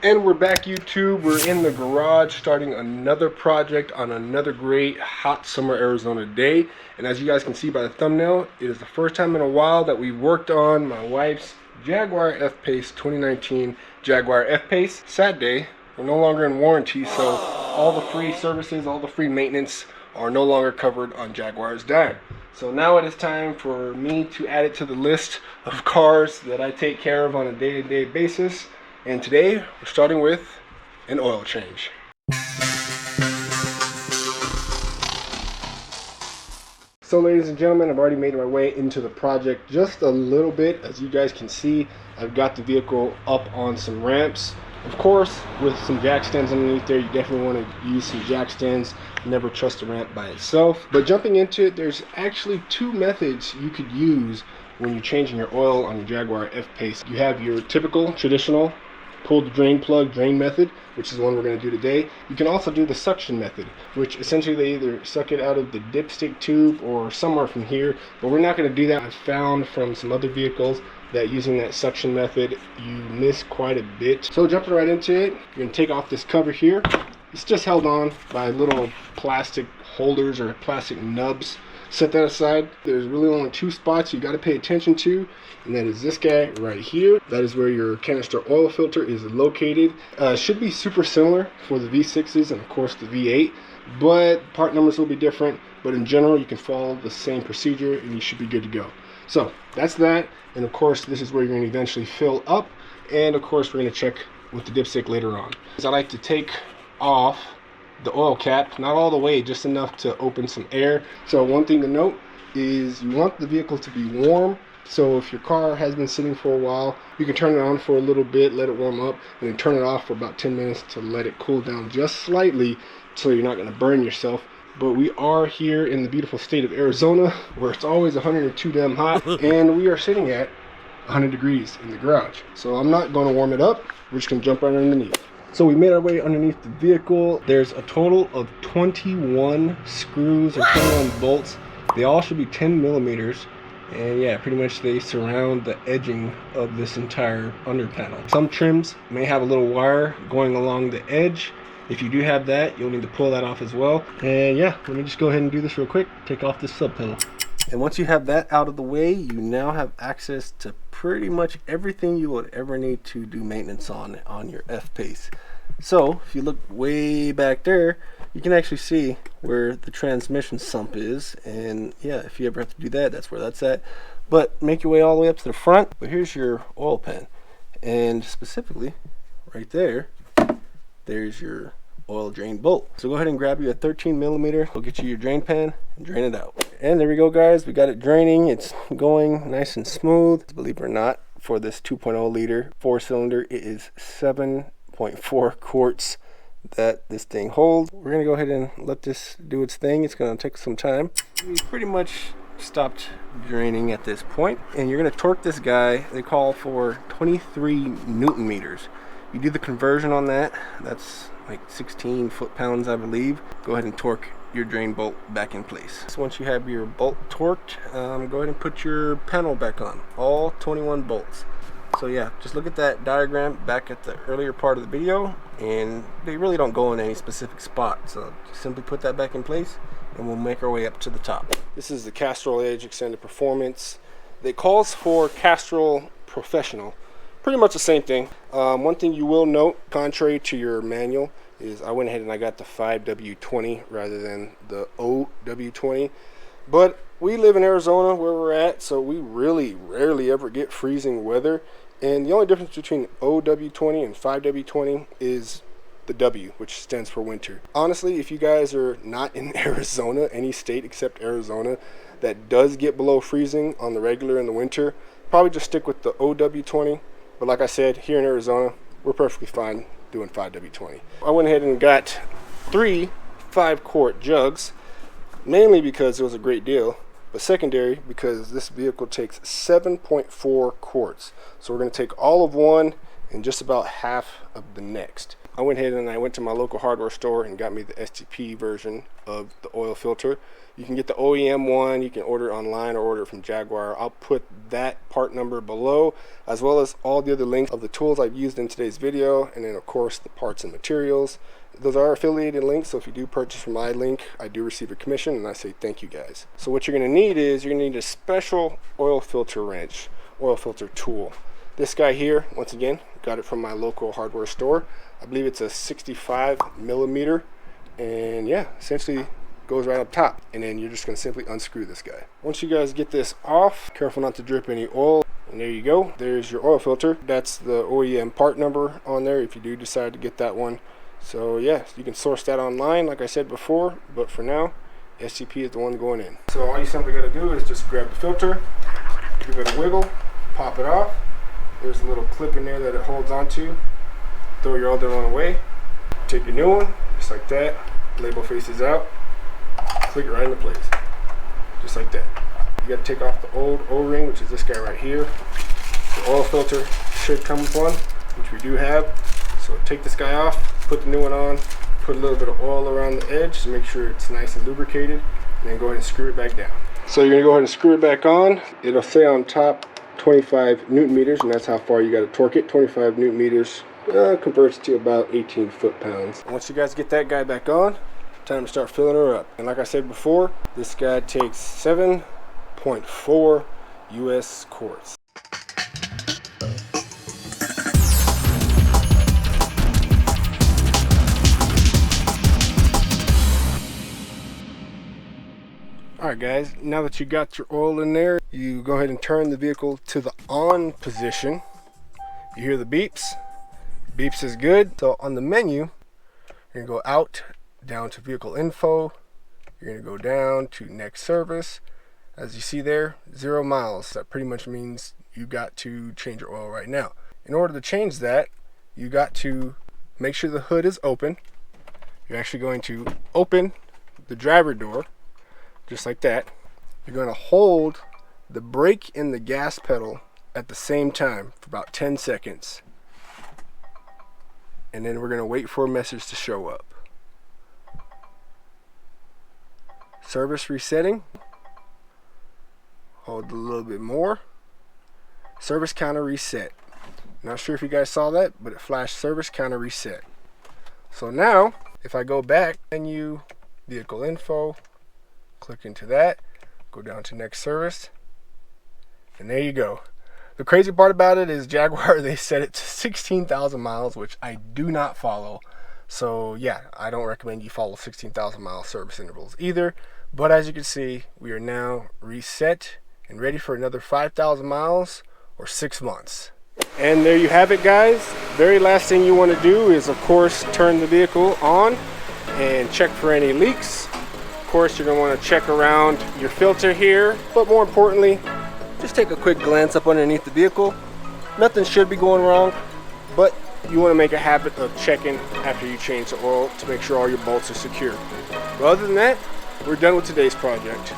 And we're back, YouTube. We're in the garage starting another project on another great hot summer Arizona day. And as you guys can see by the thumbnail, it is the first time in a while that we worked on my wife's Jaguar F-Pace 2019 Jaguar F-Pace. Sad day, we're no longer in warranty, so all the free services, all the free maintenance are no longer covered on Jaguar's dime. So now it is time for me to add it to the list of cars that I take care of on a day-to-day basis. And today we're starting with an oil change. So ladies and gentlemen, I've already made my way into the project just a little bit. As you guys can see, I've got the vehicle up on some ramps. Of course, with some jack stands underneath there, you definitely want to use some jack stands. Never trust a ramp by itself. But jumping into it, there's actually two methods you could use when you're changing your oil on your Jaguar F-Pace. You have your typical, traditional, pull the drain plug drain method, which is the one we're going to do today. You can also do the suction method, which essentially they either suck it out of the dipstick tube or somewhere from here, but we're not going to do that. I've found from some other vehicles that using that suction method, you miss quite a bit. So jumping right into it, you're going to take off this cover here. It's just held on by little plastic holders or plastic nubs. Set that aside. There's really only two spots you got to pay attention to, and that is this guy right here. That is where your canister oil filter is located. Should be super similar for the V6s and of course the V8, but part numbers will be different. But in general, you can follow the same procedure and you should be good to go. So that's that, and of course this is where you're going to eventually fill up, and of course we're going to check with the dipstick later on. I like to take off the oil cap, not all the way, just enough to open some air. So one thing to note is you want the vehicle to be warm. So if your car has been sitting for a while, you can turn it on for a little bit, let it warm up, and then turn it off for about 10 minutes to let it cool down just slightly so you're not going to burn yourself. But we are here in the beautiful state of Arizona where it's always 102 damn hot, and we are sitting at 100 degrees in the garage. So I'm not going to warm it up, we're just going to jump right underneath. So we made our way underneath the vehicle. There's a total of 21 screws or 21 bolts. They all should be 10 millimeters. And yeah, pretty much they surround the edging of this entire under panel. Some trims may have a little wire going along the edge. If you do have that, you'll need to pull that off as well. And yeah, let me just go ahead and do this real quick. Take off this sub panel. And once you have that out of the way, you now have access to pretty much everything you would ever need to do maintenance on your F-Pace. So if you look way back there, you can actually see where the transmission sump is, and yeah, if you ever have to do that, that's where that's at. But make your way all the way up to the front. But here's your oil pan, and specifically right there, there's your oil drain bolt. So go ahead and grab you a 13 millimeter. Go get you your drain pan and drain it out. And there we go, guys. We got it draining. It's going nice and smooth. Believe it or not, for this 2.0 liter 4-cylinder, it is 7.4 quarts that this thing holds. We're gonna go ahead and let this do its thing. It's gonna take some time. We pretty much stopped draining at this point, and you're gonna torque this guy. They call for 23 Newton meters. You do the conversion on that, that's like 16 foot-pounds, I believe. Go ahead and torque your drain bolt back in place. So once you have your bolt torqued, go ahead and put your panel back on, all 21 bolts. So yeah, just look at that diagram back at the earlier part of the video, and they really don't go in any specific spot. So just simply put that back in place, and we'll make our way up to the top. This is the Castrol Edge Extended Performance. It calls for Castrol Professional. Pretty much the same thing. One thing you will note, contrary to your manual, is I went ahead and I got the 5W20 rather than the OW20. But we live in Arizona where we're at, so we really rarely ever get freezing weather. And the only difference between OW20 and 5W20 is the W, which stands for winter. Honestly, if you guys are not in Arizona, any state except Arizona, that does get below freezing on the regular in the winter, probably just stick with the OW20. But like I said, here in Arizona, we're perfectly fine doing 5W20. I went ahead and got 3 5-quart jugs, mainly because it was a great deal, but secondary because this vehicle takes 7.4 quarts. So we're going to take all of one and just about half of the next. I went ahead and I went to my local hardware store and got me the STP version of the oil filter. You can get the OEM one, you can order it online or order it from Jaguar. I'll put that part number below, as well as all the other links of the tools I've used in today's video, and then of course the parts and materials. Those are affiliated links, so if you do purchase from my link, I do receive a commission, and I say thank you guys. So what you're going to need is you're going to need a special oil filter wrench, oil filter tool. This guy here, once again, got it from my local hardware store. I believe it's a 65 millimeter, and yeah, essentially goes right up top, and then you're just going to simply unscrew this guy. Once you guys get this off, careful not to drip any oil, and there you go. There's your oil filter. That's the OEM part number on there if you do decide to get that one. So yeah, you can source that online like I said before, but for now STP is the one going in. So all you simply got to do is just grab the filter, give it a wiggle, pop it off. There's a little clip in there that it holds onto. Throw your other one away, take your new one, just like that. Label faces out, click it right into place, just like that. You got to take off the old O-ring, which is this guy right here. The oil filter should come with one, which we do have. So take this guy off, put the new one on, put a little bit of oil around the edge to make sure it's nice and lubricated, and then go ahead and screw it back down. So you're gonna go ahead and screw it back on. It'll say on top 25 Newton meters, and that's how far you got to torque it. 25 Newton meters converts to about 18 foot-pounds. Once you guys get that guy back on, time to start filling her up. And like I said before, this guy takes 7.4 US quarts. Alright guys, now that you got your oil in there, you go ahead and turn the vehicle to the on position. You hear the beeps. Beeps is good. So on the menu, you're going to go out, down to vehicle info. You're going to go down to next service. As you see there, 0 miles. That pretty much means you got to change your oil right now. In order to change that, you got to make sure the hood is open. You're actually going to open the driver door, just like that. You're going to hold the brake and the gas pedal at the same time for about 10 seconds. And then we're going to wait for a message to show up. Service resetting. Hold a little bit more. Service counter reset. Not sure if you guys saw that, but it flashed service counter reset. So now, if I go back, menu, vehicle info, click into that, go down to next service, and there you go. The crazy part about it is Jaguar, they set it to 16,000 miles, which I do not follow. So yeah, I don't recommend you follow 16,000 mile service intervals either. But as you can see, we are now reset and ready for another 5,000 miles or 6 months. And there you have it guys. Very last thing you want to do is of course turn the vehicle on and check for any leaks. Of course you're going to want to check around your filter here, but more importantly, just take a quick glance up underneath the vehicle. Nothing should be going wrong, but you want to make a habit of checking after you change the oil to make sure all your bolts are secure. But other than that, we're done with today's project.